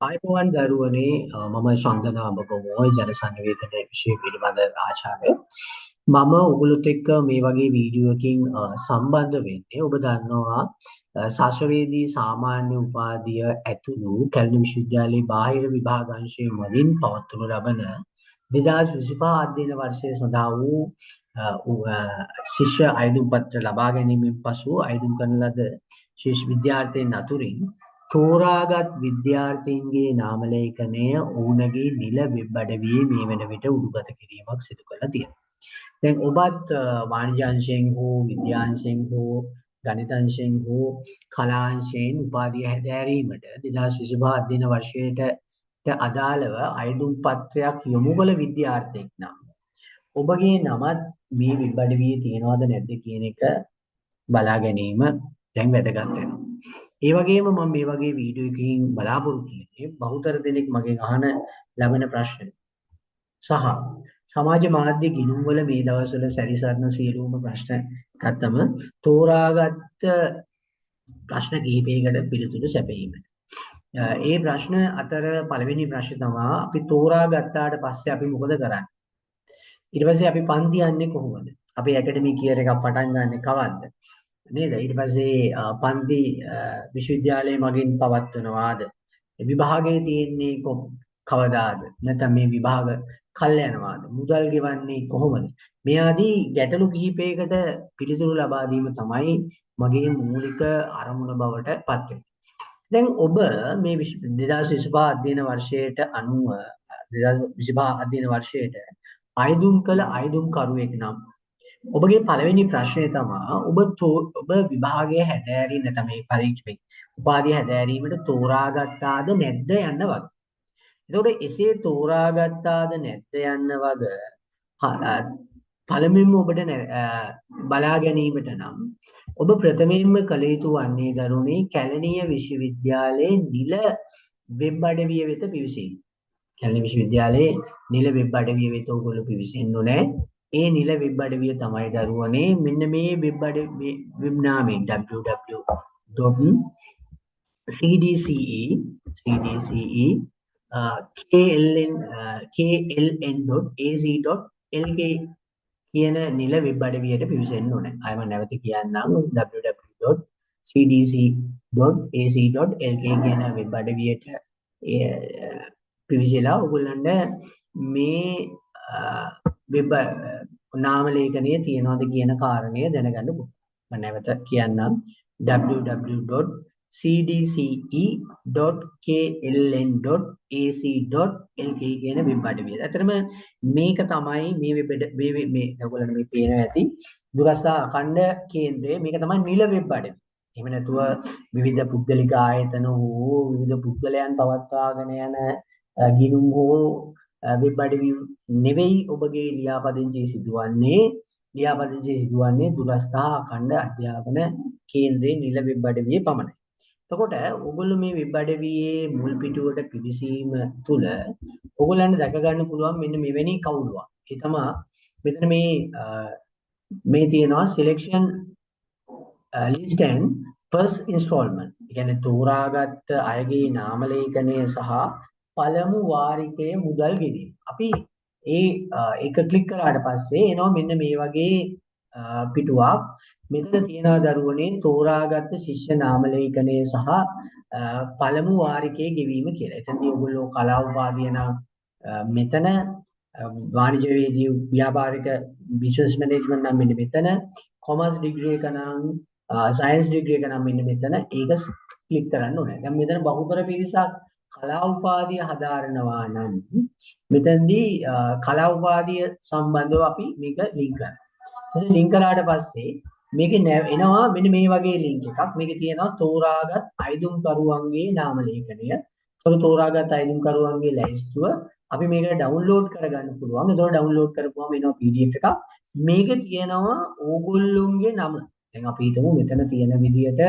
ආයුබෝවන් දරුවනේ මම චන්දනාඹ ගොමෝයි ජනසන්නිවේදන විෂය පිළිබඳ ආචාර්ය. මම ඔයගොල්ලොත් එක්ක මේ වගේ වීඩියෝ එකකින් සම්බන්ධ වෙන්නේ. ඔබ දන්නවා ශාස්ත්‍රවේදී සාමාන්‍ය උපාධිය ඇතුළු කැලණි විශ්වවිද්‍යාලයේ බාහිර විභාගාංශයේ මගින් පවත්වනු ලබන 2025 අධ්‍යයන වර්ෂය සඳහා වූ ශිෂ්‍ය අයදුම් පත්‍ර ලබා ගැනීමෙන් පසු අයදුම් කරන ලද ශිෂ්‍ය විද්‍යාර්ථීන් අතුරින් තෝරාගත් විද්‍යාර්ථීන්ගේ නාම ලේඛනය ඔවුන්ගේ නිල වෙබ් අඩවියේ මේ වන විට උඩුගත කිරීමක් සිදු කරලා තියෙනවා. දැන් ඔබත් වාණිජ අංශයෙන් හෝ විද්‍යාංශයෙන් හෝ ගණිත අංශයෙන් හෝ කලාංශයෙන් උපාධිය හැදෑරීමට 2025 අධ්‍යයන වර්ෂයට අදාළව අයදුම් පත්‍රයක් යොමු කළ විද්‍යාර්ථයෙක් නම් ඔබගේ නමත් මේ වෙබ් අඩවියේ තියෙනවද නැද්ද කියන එක බලා ගැනීම දැන් වැදගත් වෙනවා. ඒ වගේම මම මේ වගේ වීඩියෝ එකකින් බලාපොරොත්තු වෙන්නේ බහුතර දෙනෙක් මගෙන් අහන ලබන ප්‍රශ්න සහ සමාජ මාධ්‍ය ගිණුම් වල මේ දවස්වල සැරිසරන සියලුම ප්‍රශ්න ගත්තම තෝරාගත් ප්‍රශ්න කිහිපයකට පිළිතුරු සැපයීම. ඒ ප්‍රශ්න අතර පළවෙනි ප්‍රශ්නේ තමයි අපි තෝරාගත්තාට පස්සේ අපි මොකද කරන්නේ? ඊට පස්සේ අපි පන්ති යන්නේ කොහොමද? අපි ඇකඩමික් ඉයර් එකක් පටන් ගන්නෙ කවද්ද? නේද? ඊට පස්සේ පන්ති විශ්වවිද්‍යාලයේ මගින් පවත්වනවාද? විභාගයේ තියෙන්නේ කවදාද? නැත්නම් මේ විභාග කල් යනවාද? මුදල් ගෙවන්නේ කොහොමද? මේ ආදී ගැටලු කිහිපයකට පිළිතුරු ලබා දීම තමයි මගේ මූලික අරමුණ බවට පත් වෙන්නේ. දැන් ඔබ මේ 2025 අධ්‍යයන වර්ෂයට අනුව 2025 අධ්‍යයන වර්ෂයට අයදුම් කළ අයදුම්කරුවෙක් නම් ඔබගේ පළවෙනි ප්‍රශ්නය තමයි ඔබ විභාගයේ හැදෑරීම නැත්නම් මේ පරීක්ෂණය උපාධිය හැදෑරීමට තෝරාගත්තාද නැද්ද යන්න වගේ. එතකොට එසේ තෝරාගත්තාද නැද්ද යන්න වගේ පළමුවෙන්ම ඔබට බලා ගැනීමට නම් ඔබ ප්‍රථමයෙන්ම කළ යුතු වන්නේ දරුවනේ කැලණිය විශ්වවිද්‍යාලයේ නිල වෙබ් අඩවිය වෙත පිවිසීම. කැලණි විශ්වවිද්‍යාලයේ නිල වෙබ් අඩවිය වෙත ඔයගොල්ලෝ පිවිසෙන්න ඕනේ. ඒ නිල වෙබ් අඩවිය තමයි දරුවනේ මෙන්න මේ වෙබ් අඩවිය වෙබ් නාමයෙන් www.cdce kln.ac.lk කියන නිල වෙබ් අඩවියට පිවිසෙන්න ඕනේ. ආයෙ මම නැවත කියන්නම් www.cdc.ac.lk කියන වෙබ් අඩවියට පිවිසලා ඔයගොල්ලන්ට මේ වෙබ් නාම ලේඛනයේ තියනවාද කියන කාරණය දැනගන්න පුළුවන්. මම නැවත කියන්නම් www.cdce.kln.ac.lk කියන වෙබ් අඩවිය. ඇත්තටම මේක තමයි මේ වෙබ් මේ ඔයගොල්ලන්ට මේ පේන ඇති දුරස්ථ අඛණ්ඩ කේන්ද්‍රය. මේක තමයි නිල වෙබ් අඩවිය. එහෙම නැතුව විවිධ පුද්ගලික ආයතන හෝ විවිධ පුද්ගලයන් පවත්වාගෙන යන ගිණුම් හෝ වෙබ් අඩවි නෙවෙයි ඔබගේ ලියාපදිංචිය සිදුවන්නේ දුරස්ථ අඛණ්ඩ අධ්‍යාපන කේන්ද්‍රයේ නිල වෙබ් අඩවියේ පමණයි. එතකොට ඔයගොල්ලෝ මේ වෙබ් අඩවියේ මුල් පිටුවට පිවිසීම තුළ ඔයගොල්ලන්ට දැක ගන්න පුළුවන් මෙන්න මෙවැනි කවුළුවක්. ඒ තමයි මෙතන මේ තියෙනවා selection list and first installment. ඒ කියන්නේ තෝරාගත් අයගේ නාම ලේඛනය සහ පළමු වාරිකයේ මුදල් ගෙවීම. අපි ඒක ක්ලික් කරාට පස්සේ එනවා මෙන්න මේ වගේ පිටුවක්. මෙතන තියෙනවා දරුවනේ තෝරාගත් ශිෂ්‍ය නාම ලේඛනය සහ පළමු වාරිකයේ ගෙවීම කියලා. එතනදී ඔයගොල්ලෝ කලා උපාධිය නම් මෙතන වාණිජ්‍යවේදී ව්‍යාපාරික බිස්නස් මැනේජ්මන්ට් නම් මෙන්න මෙතන කොමර්ස් ඩිග්‍රී එක නම් සයන්ස් ඩිග්‍රී එක නම් මෙන්න මෙතන ඒක ක්ලික් කරන්න ඕනේ. දැන් මෙතන බහුතර පිරිසක් කලා උපාධිය හදාරනවා නම් මෙතනදී කලා උපාධිය සම්බන්ධව අපි මේක ලින්ක් කරනවා. එහෙනම් ලින්ක් කරාට පස්සේ මේකේ එනවා මෙන්න මේ වගේ ලින්ක් එකක්. මේකේ තියෙනවා තෝරාගත් අයදුම්කරුවන්ගේ නාම ලේඛනය. තෝරාගත් අයදුම්කරුවන්ගේ ලැයිස්තුව අපි මේක ඩවුන්ලෝඩ් කරගන්න පුළුවන්. ඒක ඩවුන්ලෝඩ් කරපුවම එනවා PDF එකක්. මේකේ තියෙනවා ඕගොල්ලොන්ගේ නම. දැන් අපි හිතමු මෙතන තියෙන විදියට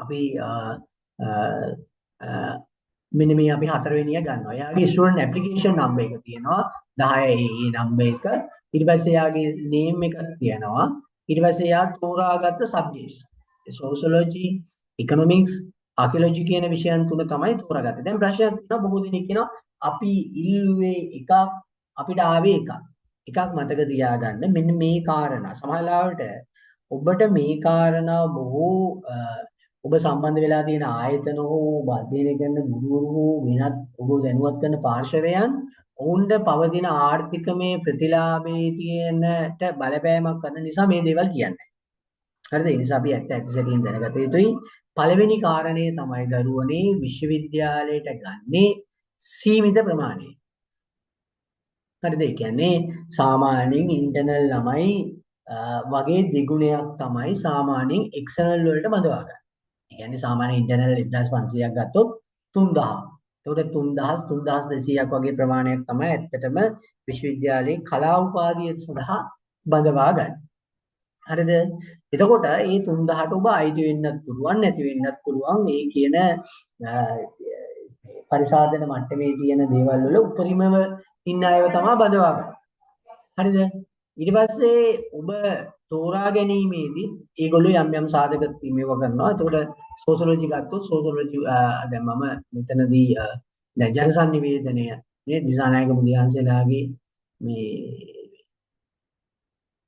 අපි මෙන්න මේ අපි හතරවෙනිය ගන්නවා. එයාගේ ස්ටුඩන්ට් ඇප්ලිකේෂන් නම්බර් එක තියෙනවා 10 නම්බර් එක. ඊට පස්සේ එයාගේ නේම් එක තියෙනවා. ඊට පස්සේ එයා තෝරාගත්ත සබ්ජෙක්ට්ස් සෝෂියොලොජි, ඉකොනොමික්ස්, ආකියොලොජි කියන විෂයන් තුන තමයි තෝරාගත්තේ. දැන් ප්‍රශ්නයක් තියෙනවා බොහෝ දෙනෙක් කියනවා අපි ඉල්ලුවේ එකක් අපිට ආවේ එකක්. එකක් මතක තියාගන්න මෙන්න මේ කාරණා. සමහරවිට ඔබට මේ කාරණා බොහෝ ඔබ සම්බන්ධ වෙලා තියෙන ආයතන හෝ ඔබ අධ්‍යයනය කරන ගුරුවරු හෝ වෙනත් ඔබ දැනුවත් කරන පාර්ශවයන් ඔවුන්ට පවතින ආර්ථිකමය ප්‍රතිලාභයේ තියෙනට බලපෑමක් කරන නිසා මේ දේවල් කියන්නේ. හරිද? ඒ නිසා අපි ඇත්ත සැටියෙන් දැනගත යුතුයි. පළවෙනි කාරණේ තමයි දරුවනේ විශ්වවිද්‍යාලයට ගන්නේ සීමිත ප්‍රමාණය. හරිද? ඒ කියන්නේ සාමාන්‍යයෙන් ඉන්ටර්නල් ළමයි වගේ දෙගුණයක් තමයි සාමාන්‍යයෙන් එක්ස්ටර්නල් වලට බඳවා ගන්න. ඒ කියන්නේ සාමාන්‍ය ඉන්ටර්නල් 1500ක් ගත්තොත් 3000. ඒකට 3000 3200ක් වගේ ප්‍රමාණයක් තමයි ඇත්තටම විශ්වවිද්‍යාලයේ කලා උපාධිය සඳහා බඳවා ගන්න. හරිද? එතකොට මේ 3000ට ඔබ අයිති වෙන්නත් පුළුවන් නැති වෙන්නත් පුළුවන්. මේ කියන පරිසාධන මට්ටමේ තියෙන දේවල් වල උපරිමව ඉන්න අයව තමයි බඳවා ගන්න. හරිද? ඊට පස්සේ ඔබ තෝරා ගැනීමේදී ඒගොල්ලෝ යම් යම් සාධක මේව කරනවා. එතකොට සෝෂියොලොජි ගත්තොත් සෝෂියොලොජි දැන් මම මෙතනදී දැන් ජනසන්නිවේදනය මේ දිසානායක මුදියන්සලාගේ මේ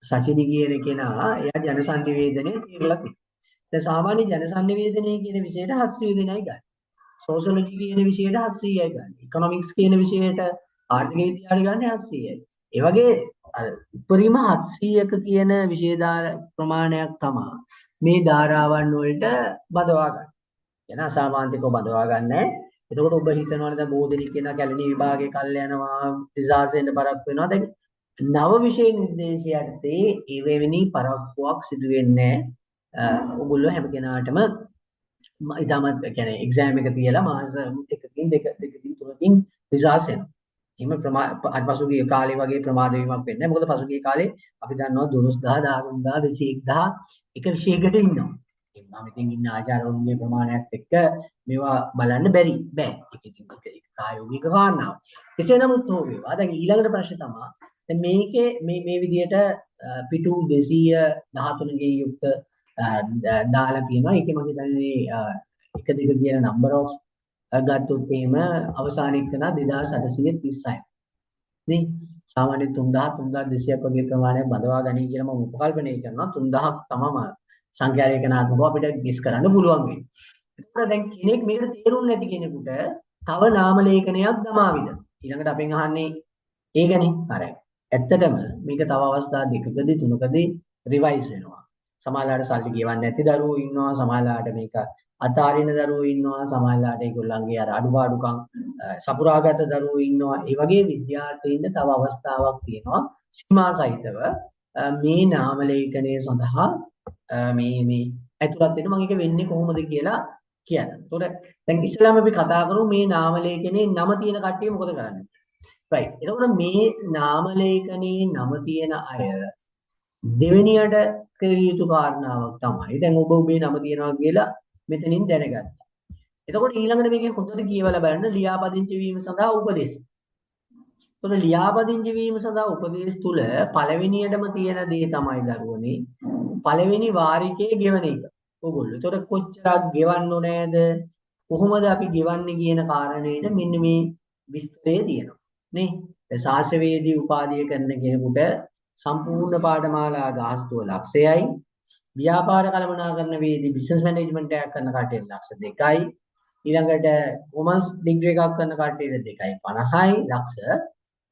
සචිනි කියන කෙනා එයා ජනසන්නිවේදනයේ තීරලා තියෙනවා. දැන් සාමාන්‍ය ජනසන්නිවේදනයේ කියන විෂයට 700 දෙනයි ගන්න. සෝෂියොලොජි කියන විෂයට 700යි ගන්න. ඉකොනොමික්ස් කියන විෂයට ආර්ථික විද්‍යාවට ගන්න 700යි. ඒ වගේ අර උපරිම 700ක කියන විෂයදාර ප්‍රමාණයක් තමයි මේ ධාරාවන් වලට බදවා ගන්න. එන අසාමාන්තිකව බදවා ගන්නෑ. එතකොට ඔබ හිතනවානේ දැන් බොහෝ දෙනෙක් කියන කැලණි විභාගයේ කල් යනවා රිසර්ච් වෙන්න පරක් වෙනවා. දැන් නව විෂය නිර්දේශයටදී ඒ වෙවෙනි පරක්කුවක් සිදු වෙන්නේ ඔයගොල්ලෝ හැම කෙනාටම ඉතාමත් කියන්නේ එක්සෑම් එක තියලා මාස එකකින් දෙකකින් තුනකින් රිසර්ච් වෙනවා. එහෙම පසුගිය කාලේ වගේ ප්‍රමාද වීමක් වෙන්නේ නැහැ. මොකද පසුගිය කාලේ අපි දන්නවා 12000 13000 21000 එක විෂයකට ඉන්නවා. මම ඉතින් ඉන්න ආචාර්යවරුන්ගේ ප්‍රමාණයත් එක්ක මේවා බලන්න බෑ. ඒක ප්‍රායෝගික කාරණාවක්. කෙසේ නමුත් හෝ වේවා. දැන් ඊළඟට ප්‍රශ්නේ තමයි දැන් මේකේ මේ විදිහට පිටු 213 ගේ යුක්ත දාලා තියෙනවා. ඒකේ මම හිතන්නේ 1 2 කියන number of ගත්තොත් එහෙම අවසානයේ කරන 2836යි. නේ සාමාන්‍ය 3000 3200ක් වගේ ප්‍රමාණයක් බඳවා ගනී කියලා මම උපකල්පනය කරනවා. 3000ක් තමයි සංඛ්‍යා ලේඛනාත්මකව අපිට ගිස් කරන්න පුළුවන් වෙන්නේ. ඒකට දැන් කෙනෙක් මේකට තේරුම් නැති කෙනෙකුට තව නාම ලේඛනයක් දමාවිද? ඊළඟට අපෙන් අහන්නේ ඒකනේ. හරි. ඇත්තටම මේක තව අවස්ථා දෙකකදී තුනකදී රිවයිස් වෙනවා. සමහරවිට සල්ලි ගෙවන්නේ නැති දරුවෝ ඉන්නවා. සමහරවිට මේක අතාරින දරුවෝ ඉන්නවා. සමහරවිට ඒගොල්ලන්ගේ අර අඩුපාඩුකම් සපුරාගත දරුවෝ ඉන්නවා. ඒ වගේ විද්‍යාර්ථීන්ට තව අවස්ථාවක් තියෙනවා. සීමා සහිතව මේ නාම ලේඛනය සඳහා මේ ඇතුළත් වෙන මම ඒක වෙන්නේ කොහොමද කියලා කියන්න. ඒතකොට දැන් ඉස්සෙල්ලාම අපි කතා කරමු මේ නාම ලේඛනයේ නම තියෙන කට්ටිය මොකද කරන්නේ? right. එතකොට මේ නාම ලේඛනයේ නම තියෙන අය දෙවෙනියට කළ යුතු කාරණාවක් තමයි. දැන් ඔබ ඔබේ නම තියනවා කියලා මෙතනින් දැනගත්තා. එතකොට ඊළඟට මේකේ හොඳට කියවලා බලන්න ලියාපදිංචි වීම සඳහා උපදේශ. එතකොට ලියාපදිංචි වීම සඳහා උපදේශ තුල පළවෙනියටම තියෙන දේ තමයි දරුවනේ පළවෙනි වාරිකයේ ගෙවන එක. ඕගොල්ලෝ. එතකොට කොච්චරක් ගෙවන්න ඕනේද? කොහොමද අපි ගෙවන්නේ කියන කාරණේට මෙන්න මේ විස්තරය තියෙනවා. නේ? ශාස්ත්‍රවේදී උපාධිය කරන කෙනෙකුට සම්පූර්ණ පාඨමාලා ගාස්තුව ලක්ෂයයි. ව්‍යාපාර කළමනාකරන වේදී බිස්නස් මැනේජ්මන්ට් එකක් කරන කට්ටියට ලක්ෂ 2යි. ඊළඟට කොමර්ස් ඩිග්‍රී එකක් කරන කට්ටියට 2.50යි ලක්ෂ.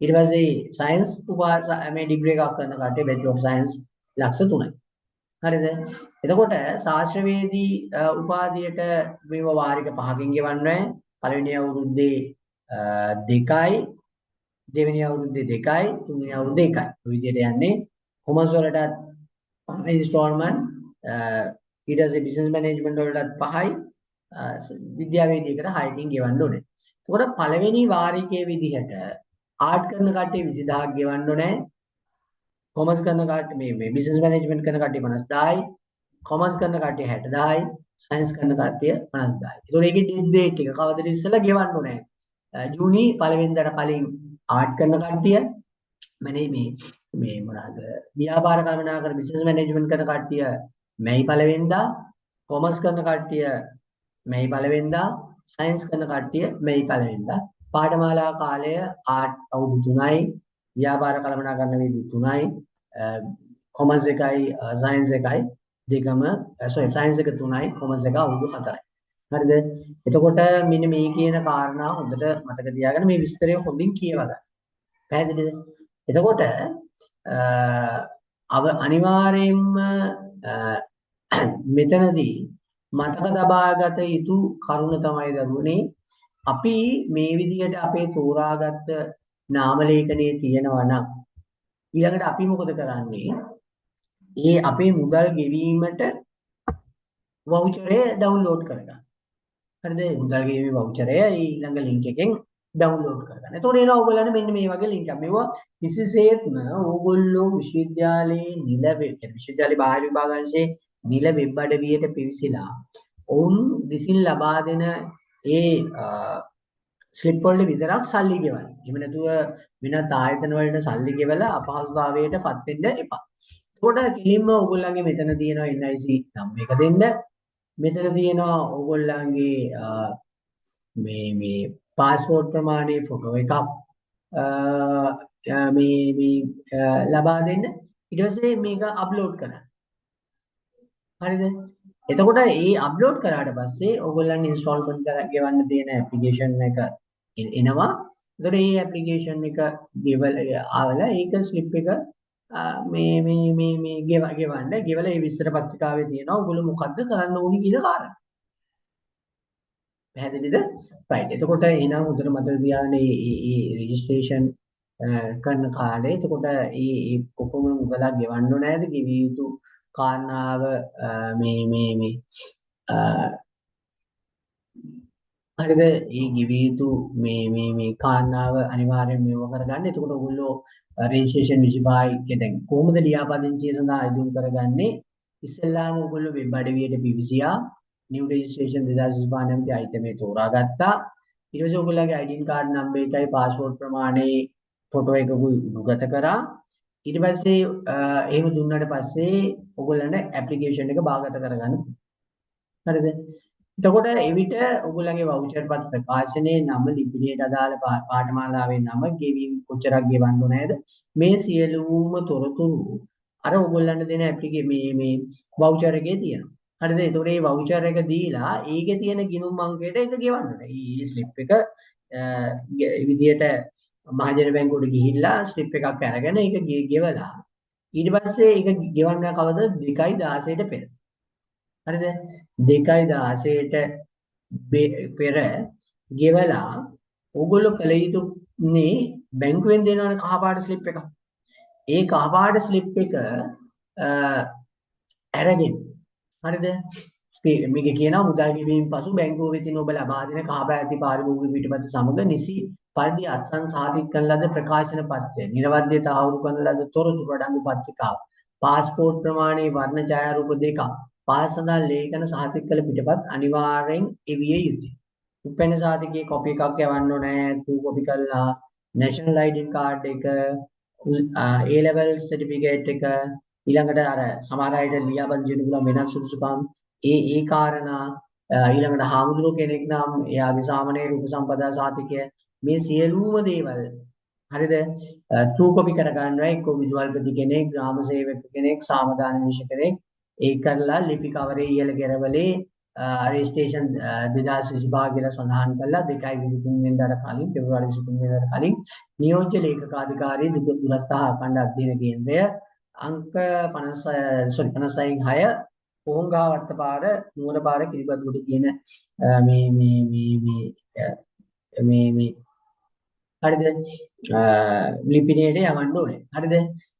ඊට පස්සේ සයන්ස් මේ ඩිග්‍රී එකක් කරන කට්ටිය බැචලර් ඔෆ් සයන්ස් ලක්ෂ 3යි. හරිද? එතකොට ශාස්ත්‍රවේදී උපාධියට මේව වාරික 5කින් ගෙවන්නේ. පළවෙනි අවුරුද්දේ 2යි, දෙවෙනි අවුරුද්දේ 2යි, තුන්වෙනි අවුරුද්දේ 1යි. ඔය විදිහට යන්නේ. කොමර්ස් වලටත් 5 ඉන්ස්ටෝල්මන්ට්, ඊට පස්සේ බිස්නස් මැනේජ්මන්ට් වලටත් 5යි, විද්‍යාවේදීකට 6කින් ගෙවන්න ඕනේ. එතකොට පළවෙනි වාරිකයේ විදිහට ආර්ට් කරන කට්ටිය 20000ක් ගෙවන්න ඕනේ. කොමර්ස් කරන කට්ටිය මේ බිස්නස් මැනේජ්මන්ට් කරන කට්ටිය 50000යි, කොමර්ස් කරන කට්ටිය 60000යි, සයන්ස් කරන කට්ටිය 50000යි. ඒතකොට ඒකේ ඩෙඩ් රේට් එක කවදද ඉස්සෙල්ලා ගෙවන්න ඕනේ. ජූනි පළවෙනිදාට කලින් ආර්ට් කරන කට්ටිය මේ මොනවාද ව්‍යාපාර කළමනාකරන බිස්නස් මැනේජ්මන්ට් කරන කට්ටිය මැයි පළවෙනිදා, කොමර්ස් කරන කට්ටිය මේ පළවෙනිදා සයන්ස් කරන කට්ටිය මේ පළවෙනිදා පාඨමාලා කාලය අවුරුදු 3යි ව්‍යාපාර කළමනාකරණ වේදී 3යි කොමර්ස් එකයි සයන්ස් එකයි දෙකම සයන්ස් එක 3යි කොමර්ස් එක අවුරුදු 4යි හරිද එතකොට මෙන්න මේ කියන කාරණා හොඳට මතක තියාගන්න මේ විස්තරය හොඳින් කියවා ගන්න පැහැදිලිද එතකොට අනිවාර්යයෙන්ම මෙතනදී මතක තබාගත යුතු කරුණ තමයි දරුවනේ අපි මේ විදිහට අපේ තෝරාගත්ත නාම ලේඛනයේ තියෙනවා නම් ඊළඟට අපි මොකද කරන්නේ? ඒ අපේ මුදල් ගෙවීමට වවුචරය ඩවුන්ලෝඩ් කරගන්න. හරිද? මුදල් ගෙවීමේ වවුචරය ඊළඟ ලින්ක් එකෙන් ඩවුන්ලෝඩ් කරගන්න. එතකොට එනවා ඕගොල්ලන්ට මෙන්න මේ වගේ ලින්ක් එකක්. මේවා විශේෂයෙන්ම ඕගොල්ලෝ විශ්වවිද්‍යාලයේ විශ්වවිද්‍යාලේ බාහිර විභාගාංශයේ නිල වෙබ් අඩවියට පිවිසිලා ඔවුන් විසින් ලබා දෙන ඒ ස්ලිප් වලට විතරක් සල්ලි ගෙවන්න. එහෙම නැතුව වෙනත් ආයතන වලට සල්ලි ගෙවලා අපහසුතාවයටපත් වෙන්න එපා. එතකොට කෙලින්ම ඕගොල්ලන්ගේ මෙතන තියෙනවා NIC නම් එක දෙන්න. මෙතන තියෙනවා ඕගොල්ලන්ගේ මේ පාස්පෝර්ට් ප්‍රමාණයේ ෆොටෝ එකක් මේ ලබා දෙන්න. ඊට පස්සේ මේක අප්ලෝඩ් කරන්න. හරිද? එතකොට මේ අප්ලෝඩ් කරාට පස්සේ ඕගොල්ලන් ඉන්ස්ටෝල්මන්ට් කරලා ගෙවන්න තියෙන ඇප්ලිකේෂන් එක එනවා. එතකොට මේ ඇප්ලිකේෂන් එක ආවලා ඒක ස්ලිප් එක මේ ගෙවන්න ගෙවලා මේ විස්තර පත්‍රිකාවේ තියෙනවා ඔයගොල්ලෝ මොකද්ද කරන්න ඕනි කියන කාරණා. පැහැදිලිද? රයිට්. එතකොට එහෙනම් උදේට මතක තියාගන්න මේ රෙජිස්ට්‍රේෂන් කරන කාලේ එතකොට මේ කොපමණ මුදලක් ගෙවන්න ඕනෑද? ගෙවිය යුතු කාරණාව මේ හරිද ඒ ගෙවිය යුතු මේ කාරණාව අනිවාර්යෙන් මෙව කරගන්න. එතකොට ඔයගොල්ලෝ රෙජිස්ට්‍රේෂන් 25 දැන් කොහොමද ලියාපදිංචිය සඳහා අයදුම් කරගන්නේ? ඉස්සෙල්ලාම ඔයගොල්ලෝ වෙබ් අඩවියට පිවිසියා new registration 2025 නැමැති අයිතමේ තෝරාගත්තා. ඊට පස්සේ ඔයගොල්ලෝගේ ID card number එකයි passport ප්‍රමාණයේ ෆොටෝ එකකුයි උගත කරා. ඊට පස්සේ එහෙම දුන්නාට පස්සේ ඔයගොල්ලන්ට ඇප්ලිකේෂන් එක බාගත කරගන්න. හරිද? එතකොට එවිට ඔයගොල්ලන්ගේ වවුචර් පත් ප්‍රකාශනයේ නම ලිපිණයට අදාළ පාඨමාලාවේ නම ගෙවීම කොච්චරක් ගෙවන්න ඕනේද මේ සියලුම තොරතුරු අර ඔයගොල්ලන්ට දෙන මේ වවුචර් එකේ තියෙනවා. හරිද? එතකොට මේ වවුචර් එක දීලා ඒකේ තියෙන ගිණුම් අංකයට ඒක ගෙවන්න ඕනේ. මේ ස්ලිප් එක විදියට මහජන බැංකුවට ගිහිල්ලා ස්ලිප් එකක් අරගෙන ඒක ගෙවලා ඊට පස්සේ ඒක ගෙවන්න කවද 2.16ට පෙර. හරිද? 2.16ට පෙර ගෙවලා ඕගොල්ලෝ කල යුතුනේ බැංකුවෙන් දෙනවනේ කහපාට ස්ලිප් එකක්. ඒ කහපාට ස්ලිප් එක අරගෙන හරිද? මේක කියනවා මුදල් ගෙවීම පසු බැංකුව වෙතින් ඔබ ලබා දෙන කහපැති පාරිභෝගික පිටපත සමග නිසි පරිදි අත්සන් සාධිත කරන ලද ප්‍රකාශන පත්‍රය, නිර්වද්‍ය තහවුරු කරන ලද තොරතුරු අඩංගු පත්‍රිකාව, පාස්පෝර්ට් ප්‍රමාණයේ වර්ණ ඡායාරූප දෙකක්, පාස් සඳහන් ලේඛන සාධිත කළ පිටපත් අනිවාර්යෙන් එවිය යුතුයි. උපැන්න සාධකයේ කොපි එකක් යවන්න ඕනේ, ටූ කොපි කරලා, national ID card එක, A level certificate එක, ඊළඟට අර සමහර අයට ලියාපදිංචි වෙන වෙනත් සුදුසුකම් ඒ කාරණා ඊළඟට හාමුදුරුවෝ කෙනෙක් නම් එයාගේ සාමාන්‍ය උපසම්පදා සාතිකය මේ සියලුම දේවල් හරිද ට්‍රූ කොපි කරගන්නවා එක්ක විදුහල්පති කෙනෙක් ග්‍රාම සේවක කෙනෙක් සාමදාන විශේෂ කෙනෙක් ඒ කරලා ලිපි කවරේ ඉහළ කෙරවලේ රෙජිස්ට්‍රේෂන් 2025 කියලා සඳහන් කළා 2/23 වෙනිදාට කලින් පෙබරවාරි 23 වෙනිදාට කලින් නියෝජ්‍ය ලේකකාධිකාරී දුරස්ථ අඛණ්ඩ අධ්‍යයන කේන්ද්‍රය අංක 56 පොහොංගාවත්ත පාර නුවර පාර කිරිබත්ගොඩ කියන මේ හරිද ලිපිණයට යවන්න ඕනේ හරිද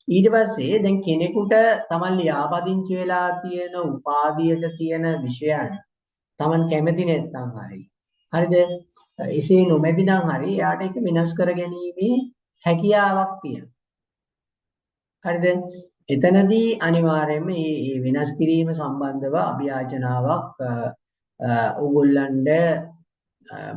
ඊට පස්සේ දැන් කෙනෙකුට තමන් ලියාපදිංචි වෙලා තියෙන උපාධියට තියෙන විෂයන් තමන් කැමති නැත්නම් හරිද එසේ නොමැති නම් හරි එයාට ඒක වෙනස් කර ගැනීමේ හැකියාවක් තියෙනවා හරිද එතනදී අනිවාර්යයෙන්ම මේ වෙනස් කිරීම සම්බන්ධව අභියාචනාවක් ඕගොල්ලන්ට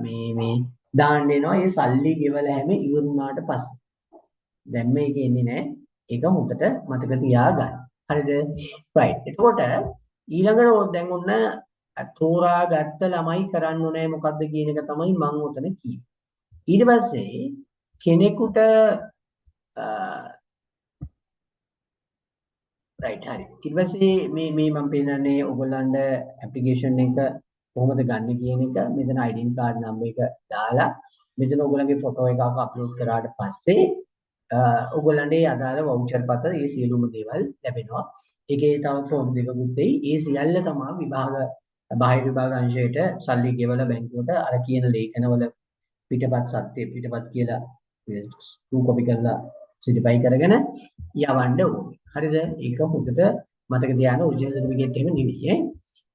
මේ දාන්න එනවා ඒ සල්ලි ගෙවලා හැම ඉවරුනාට පස්සේ දැන් මේක එන්නේ නැහැ ඒක හොඳට මතක තියාගන්න හරිද right එතකොට ඊළඟට දැන් ඔන්න තෝරාගත්ත ළමයි කරන්න ඕනේ මොකද්ද කියන එක තමයි මම උතන කිව්වේ. ඊට පස්සේ කෙනෙකුට රයිට් හරි. ඊට පස්සේ මේ මම පෙන්නන්නේ ඔයගොල්ලන්ට ඇප්ලිකේෂන් එක කොහොමද ගන්න කියන එක. මෙතන ID කාඩ් නම්බර් එක දාලා මෙතන ඔයගොල්ලන්ගේ ෆොටෝ එකක් අප්ලෝඩ් කරාට පස්සේ ඔයගොල්ලන්ට ඒ අදාළ වවුචර් පත ඒ සියලුම දේවල් ලැබෙනවා. ඒකේ තව ෆෝම් දෙකකුත් දෙයි. ඒ සියල්ල තමයි විභාග බාහිර විභාග අංශයට සල්ලි ගෙවලා බැංකුවට අර කියන ලේඛනවල පිටපත් සත්‍ය පිටපත් කියලා ටූ කොපි කරලා සිටිපයි කරගෙන යවන්න ඕනේ. හරිද? ඒක හොඳට මතක තියාගන්න ඔරිජිනල් සර්ටිෆිකේට් එහෙම නෙවෙයි ඈ.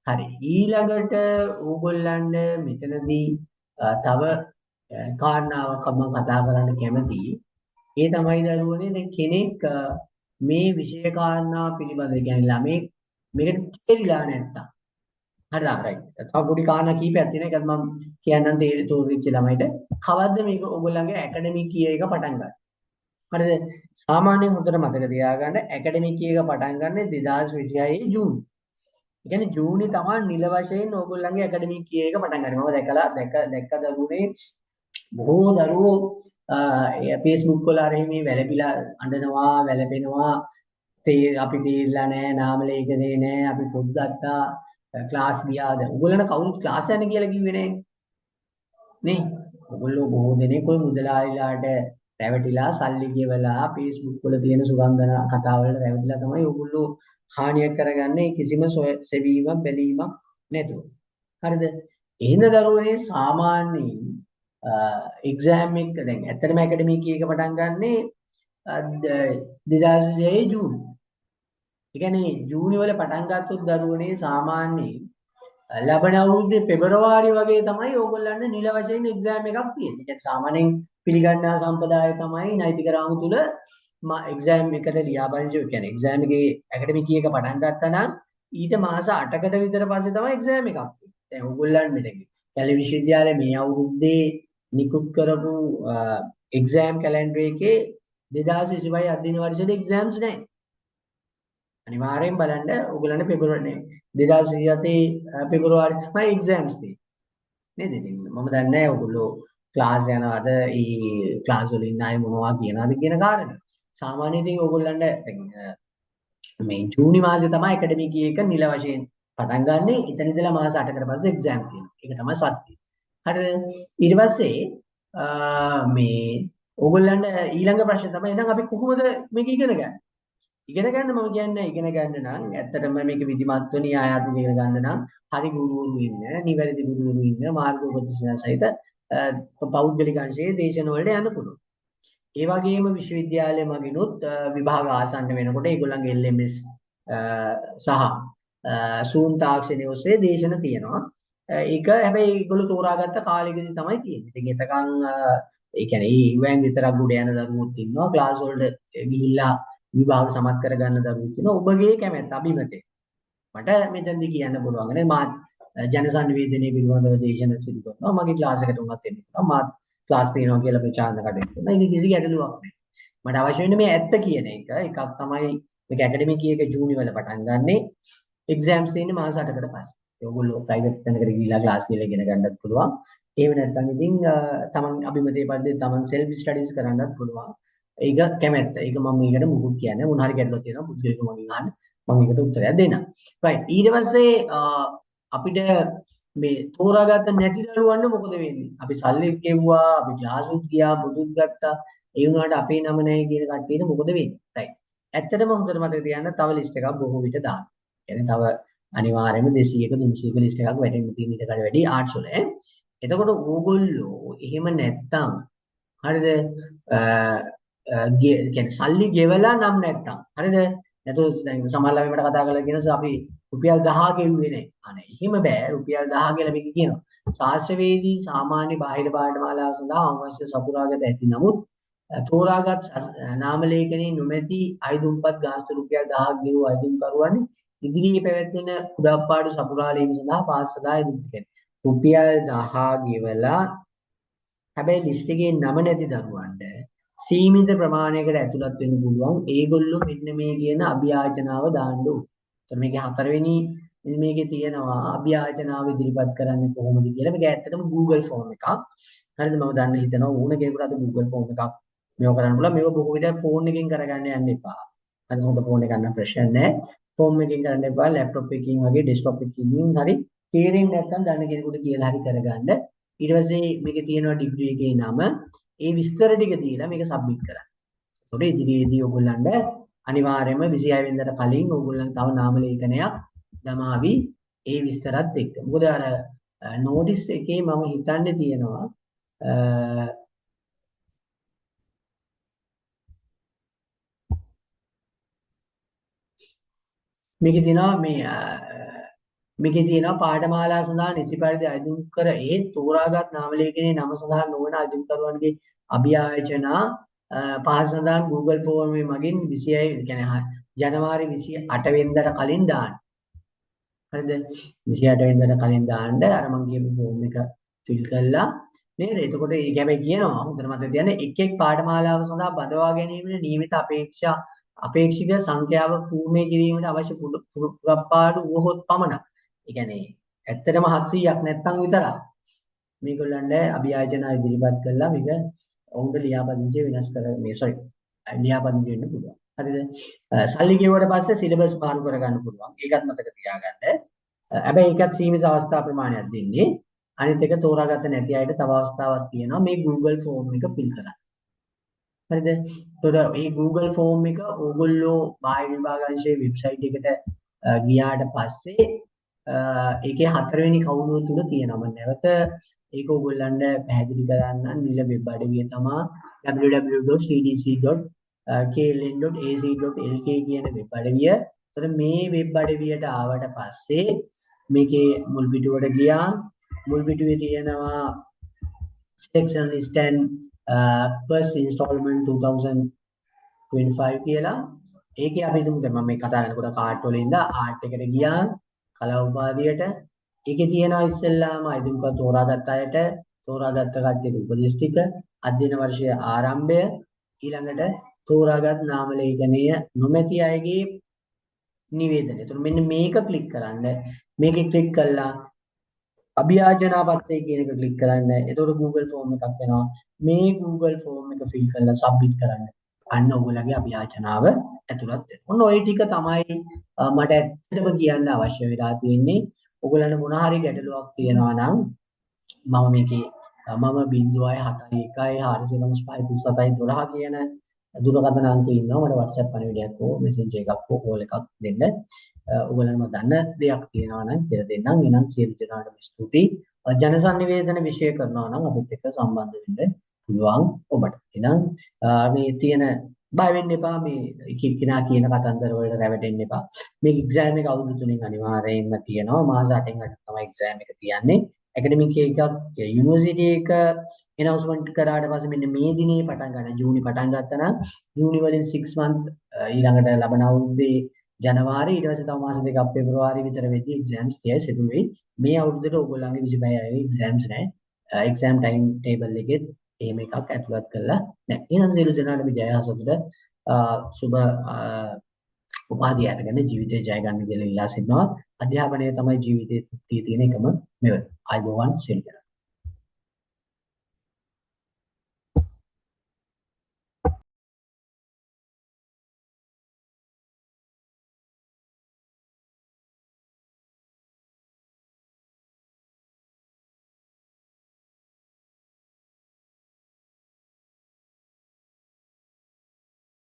හරි. ඊළඟට ඕගොල්ලන්ට මෙතනදී තව කාරණාවක් මම කතා කරන්න කැමතියි. ඒ තමයි දරුවනේ දැන් කෙනෙක් මේ විෂය කාරණා පිළිබඳව කියන්නේ ළමේ මේකට තේරිලා නැත්තම් හරිද? රයිට්. තව පොඩි කාරණා කීපයක් තියෙනවා. ඒකත් මම කියන්නම් තෝරිච්ච ළමයිට. කවද්ද මේක ඕගොල්ලන්ගේ ඇකඩමික් ඉයර් එක පටන් ගන්න? හරිද? සාමාන්‍යයෙන් හොඳට මතක තියාගන්න ඇකඩමික් එක පටන් ගන්න 2026 ජූනි. ඒ කියන්නේ ජූනි තමයි නිල වශයෙන් ඕගොල්ලන්ගේ ඇකඩමික් එක පටන් ගන්න. මම දැක්ක දරුවනේ බොහෝ දරුවෝ Facebook වල අර මේ වැළපිලා අඬනවා, වැළපෙනවා. අපි තේරිලා නැහැ, නාම ලේඛනේ නැහැ, අපි පොත් ගත්තා, ක්ලාස් ගියාද? ඕගොල්ලන්ට කවුරුත් ක්ලාස් යන්න කියලා කිව්වේ නැහැ. නේ? ඔයගොල්ලෝ බොහෝ දෙනෙක් ඔය මුදලාලිලාට රැවටිලා සල්ලි ගෙවලා Facebook වල තියෙන සුගන්ධන කතා වලට රැවටිලා තමයි ඔයගොල්ලෝ හානියක් කරගන්නේ කිසිම සෙවීමක් බැලීමක් නැතුව. හරිද? එහෙනම් දරුවනේ සාමාන්‍යයෙන් එක්සෑම් එක දැන් ඇත්තටම ඇකඩමික් එක පටන් ගන්නේ 2006 ජූනි. ඒ කියන්නේ ජූනි වල පටන් ගත්තොත් දරුවනේ සාමාන්‍යයෙන් ලබන අවුරුද්දේ පෙබරවාරි වගේ තමයි ඕගොල්ලන්ට නිල වශයෙන් එක්සෑම් එකක් තියෙන්නේ. ඒ කියන්නේ සාමාන්‍යයෙන් පිළිගන්නා සම්ප්‍රදාය තමයි නෛතික රාමු තුල එක්සෑම් එකට ලියාපදිංචි කියන්නේ එක්සෑම් එකේ ඇකඩමික් එක පටන් ගත්තා නම් ඊට මාස 8කට විතර පස්සේ තමයි එක්සෑම් එකක් තියෙන්නේ. දැන් ඕගොල්ලන් මෙතන කැලේ විශ්වවිද්‍යාලයේ මේ අවුරුද්දේ නිකුත් කරපු එක්සෑම් කැලෙන්ඩර් එකේ 2025 අධ්‍යයන වර්ෂයේ එක්සෑම්ස් නැහැ. අනිවාර්යෙන් බලන්න ඔයගොල්ලන්ට පෙබරවාරි 2027 පෙබරවාරි තමයි එක්සෑම්ස් තියෙන්නේ. නේද? ඉතින් මම දන්නේ නැහැ ඔයගොල්ලෝ ක්ලාස් යනවාද ඒ ක්ලාස් වල ඉන්න අය මොනවා කියනවාද කියන කාරණේ. සාමාන්‍යයෙන් ඉතින් ඔයගොල්ලන්ට මේ ජූනි මාසේ තමයි ඇකඩමික් එක නිල වශයෙන් පටන් ගන්නෙ. එතන ඉඳලා මාස 8කට පස්සේ එක්සෑම් තියෙනවා. ඒක තමයි සත්‍යය. හරිද? ඊට පස්සේ මේ ඕගොල්ලන්ට ඊළඟ ප්‍රශ්නේ තමයි එහෙනම් අපි කොහොමද මේක ඉගෙන ගන්නේ? ඉගෙන ගන්න මම කියන්නේ ඉගෙන ගන්න නම් ඇත්තටම මේක විධිමත්ව න්‍යායාත්මක ඉගෙන ගන්න නම් හරි ගුරුවරු ඉන්න, නිවැරදි ගුරුවරු ඉන්න, මාර්ගෝපදේශන සහිත පෞද්ගලික අංශයේ දේශන වලට යන්න පුළුවන්. ඒ වගේම විශ්වවිද්‍යාලය මගිනුත් විභාග ආසන්න වෙනකොට ඒගොල්ලන්ගේ LMS සහ Zoom තාක්ෂණය ඔස්සේ දේශන තියෙනවා. ඒක හැබැයි ඒගොල්ලෝ තෝරාගත්ත කාලෙකදී තමයි තියෙන්නේ. ඉතින් එතකන් ඒ කියන්නේ ඉවෙන් විතරක් උඩ යන දරුවෝත් ඉන්නවා. ක්ලාස් වලට ගිහිල්ලා විභාග සමත් කරගන්න දරුවෝ ඉන්නවා. ඔබගේ කැමැත්ත අභිමතය. මට මෙතනදී කියන්න පුළුවන් නේ මා ජනසන්නිවේදනයේ පිළිබඳව දේශන සිදු කරනවා. මගේ ක්ලාස් එකට උනත් එන්න පුළුවන්. මාත් ක්ලාස් තියෙනවා කියලා ප්‍රචාරණ කටයුතු කරනවා. ඒක කිසි ගැටලුවක් නැහැ. මට අවශ්‍ය වෙන්නේ මේ ඇත්ත කියන එක. එකක් තමයි මේක ඇකඩමික් එක ජූනි වල පටන් ගන්නෙ. එක්සෑම්ස් තියෙන්නේ මාස 8කට පස්සේ. ඒගොල්ලෝ ප්‍රයිවට් තැනකට ගිහිල්ලා ක්ලාස් කියලා ඉගෙන ගන්නත් පුළුවන්. එහෙම නැත්නම් ඉතින් තමන් අභිමතයේ පරිදි තමන් සෙල්ෆ් ස්ටඩීස් කරන්නත් පුළුවන්. ඒක කැමැත්ත. ඒක මම මේකට මුකුත් කියන්නේ. මොන හරි ගැටලුවක් තියෙනවා බුද්ධියක මගෙන් අහන්න. මම ඒකට උත්තරයක් දෙන්නම්. right. ඊට පස්සේ අපිට මේ තෝරාගත්ත නැති දරුවන්ට මොකද වෙන්නේ? අපි සල්ලි ගෙව්වා, අපි ක්ලාස් උත් ගියා, පොදුත් ගත්තා. ඒ වුණාට අපේ නම නැහැ කියන කට්ටියට මොකද වෙන්නේ? right. ඇත්තටම හොඳට මතක තියාගන්න තව ලිස්ට් එකක් බොහෝ විට දාන්න. يعني තව අනිවාර්යයෙන්ම 200ක 300ක ලිස්ට් එකක් වැටෙන්න තියෙන ඉඩ කඩ වැඩි ආර්ට්ස් වල. එතකොට ඕගොල්ලෝ එහෙම නැත්තම් හරිද? කියන්නේ සල්ලි ගෙවලා නම් නැත්තම් හරිද? නැතොත් දැන් සමහර ළමයි මට කතා කරලා කියනවා අපි රුපියල් 10 ගෙව්වේ නැහැ. අනේ එහෙම බෑ රුපියල් 10 කියලා මේක කියනවා. ශාස්ත්‍රවේදී සාමාන්‍ය බාහිර පාඨමාලාව සඳහා අවශ්‍ය සපුරාගත ඇති නමුත් තෝරාගත් නාම ලේඛනයේ නොමැති අයදුම්පත් ගාස්තු රුපියල් 10ක් ගෙවූ අයදුම්කරුවන් ඉදිරියේ පැවැත්වෙන කුඩාපාඩු සපුරාලීම සඳහා පාස් සදා ඉදිරිපත් කරනවා. රුපියල් 10 ගෙවලා හැබැයි ලිස්ට් එකේ නම නැති දරුවන්ට සීමිත ප්‍රමාණයකට ඇතුළත් වෙන්න පුළුවන්. ඒගොල්ලෝ මෙන්න මේ කියන අභියාචනාව දාන්න ඕනේ. එතන මේකේ හතරවෙනි මේකේ තියෙනවා අභියාචනාව ඉදිරිපත් කරන්නේ කොහොමද කියලා. මේක ඇත්තටම Google form එකක්. හරිද? මම දන්න හිතනවා ඕන කෙනෙකුට අද Google form එකක් මේව කරන්න පුළුවන්. මේව බොහෝ විට ෆෝන් එකකින් කරගන්න යන්න එපා. හරි හොඳ ෆෝන් එකක් ගන්න ප්‍රශ්න නැහැ. ෆෝන් එකකින් කරන්න එපා. ලැප්ටොප් එකකින් වගේ ඩෙස්ක්ටොප් එකකින් හරි තේරෙන්නේ නැත්නම් දන්න කෙනෙකුට කියලා හරි කරගන්න. ඊට පස්සේ මේකේ තියෙනවා ඩිග්‍රී එකේ නම. ඒ විස්තර ටික දීලා මේක සබ්මිට් කරන්න. ඒකට ඉදිරියේදී ඔයගොල්ලන්ට අනිවාර්යයෙන්ම 26 වෙනිදාට කලින් ඔයගොල්ලන් තව නාම ලේඛනයක් දමාවි ඒ විස්තරත් එක්ක. මොකද අර නෝටිස් එකේ මම හිතන්නේ තියෙනවා මේකේ තියෙනවා මේකේ තියෙනවා පාඨමාලා සඳහා නිසි පරිදි අයදුම් කර ඒ තෝරාගත් නාම ලේඛනයේ නම සඳහන් නොවන අයදුම්කරුවන්ගේ අභියාචනා පහස සඳහන් Google ෆෝම් එකේ මගින් 26 කියන්නේ ජනවාරි 28 වෙනිදාට කලින් දාන්න. හරිද? 28 වෙනිදාට කලින් දාන්න අර මම කියපු ෆෝම් එක ෆිල් කරලා නේද? එතකොට ඒක හැබැයි කියනවා හොඳට මතක තියාගන්න එක් පාඨමාලාව සඳහා බදවා ගැනීමේ නියමිත අපේක්ෂිත සංඛ්‍යාව පූර්ණේ කිරීමට අවශ්‍ය පුරප්පාඩු වුවහොත් පමණක්. ඒ කියන්නේ ඇත්තටම 700ක් නැත්නම් විතරක් මේගොල්ලන්ට අභියාචනා ඉදිරිපත් කළා මේක ඔවුන්ට ලියාපදිංචිය වෙනස් කර ලියාපදිංචි වෙන්න පුළුවන්. හරිද? සල්ලි ගෙවුවට පස්සේ සිලබස් පාරු කරගන්න පුළුවන්. ඒකත් මතක තියාගන්න. හැබැයි ඒකත් සීමිත අවස්ථා ප්‍රමාණයක් දෙන්නේ. අනිත් එක තෝරාගත්ත නැති අයට තව අවස්ථාවක් තියෙනවා මේ Google form එක fill කරන්න. හරිද? එතකොට මේ Google form එක ඕගොල්ලෝ බාහිර විභාගාංශයේ වෙබ්සයිට් එකට ගියාට පස්සේ ඒකේ 4 වෙනි කවුළුව තුල තියෙනවා. මම නැවත ඒක ඕගොල්ලන්ට පැහැදිලි කරන්න නිල වෙබ් අඩවිය තමයි www.cdc.kln.ac.lk කියන වෙබ් අඩවිය. එතකොට මේ වෙබ් අඩවියට ආවට පස්සේ මේකේ මුල් පිටුවට ගියා. මුල් පිටුවේ තියෙනවා section list and first installment 2025 කියලා. ඒකේ අපි හිතමු දැන් මම මේ කතා කරනකොට කාට් වල ඉඳලා ආර්ට් එකට ගියා කලා උපාධියට. ඒකේ තියෙනවා ඉස්සෙල්ලාම අයිතිකම් තෝරාගත්ත අයට තෝරාගත්ත කට්ටියට උපදෙස් ටික අධ්‍යයන වර්ෂයේ ආරම්භය ඊළඟට තෝරාගත් නාම ලේඛනය නොමැති අයගේ නිවේදනය. එතකොට මෙන්න මේක ක්ලික් කරන්න. මේකේ ක්ලික් කළා අභියාචනා පත්‍රය කියන එක ක්ලික් කරන්න. එතකොට Google form එකක් එනවා. මේ Google form එක fill කරලා submit කරන්න. අන්න ඔයගොල්ලන්ගේ අභියාචනාව ඇතුළත් වෙනවා. ඔන්න ওই ටික තමයි මට ඇත්තටම කියන්න අවශ්‍ය වෙලා තියෙන්නේ. ඔයගොල්ලන්ට මොන හරි ගැටලුවක් තියෙනවා නම් මම මේකේ මම 0.71 455 37 12 කියන දුරකථන අංකේ ඉන්නවා. මට WhatsApp පණිවිඩයක් හෝ Messenger එකක් හෝ call එකක් දෙන්න. ඔයගොල්ලන්ම දන්න දෙයක් තියෙනවා නම් කියලා දෙන්නම්. එනම් සියලු දෙනාටම ස්තුතියි. ජනසන්නිවේදන විෂය කරනවා නම් අපිත් එක්ක සම්බන්ධ වෙන්න පුළුවන් ඔබට. එහෙනම් මේ තියෙන බය වෙන්න එපා. මේ එක එක්කිනා කියන කතන්දර වලට රැවටෙන්න එපා. මේ එක්සෑම් එක අවුරුදු 3න් අනිවාර්යයෙන්ම තියෙනවා. මාස 8න් 8 තමයි එක්සෑම් එක තියන්නේ. ඇකඩමික් එකක් යුනිවර්සිටි එක announcement කරාට පස්සේ මෙන්න මේ දිනේ පටන් ගන්න. ජූනි පටන් ගත්තා නම් ජූනි වලින් 6 month ඊළඟට ලබන අවුරුද්දේ ජනවාරි ඊට පස්සේ තව මාස දෙකක් පෙබරවාරි විතර වෙද්දී එක්සෑම්ස් තියයි ෂෙඩියුල් වෙයි. මේ අවුරුද්දට ඕගොල්ලන්ගේ 25 අය එක්සෑම්ස් නැහැ. එක්සෑම් ටයිම් ටේබල් එකෙත් එහෙම එකක් ඇතුළත් කරලා නැහැ. එහෙනම් සියලු දෙනාටම ජය හසුතුට සුබ උපාධිය අරගෙන ජීවිතේ ජය ගන්න කියලා ඉල්ලා සිටිනවා. අධ්‍යාපනය තමයි ජීවිතයේ තියෙන එකම මෙවර. ආයුබෝවන් සියලු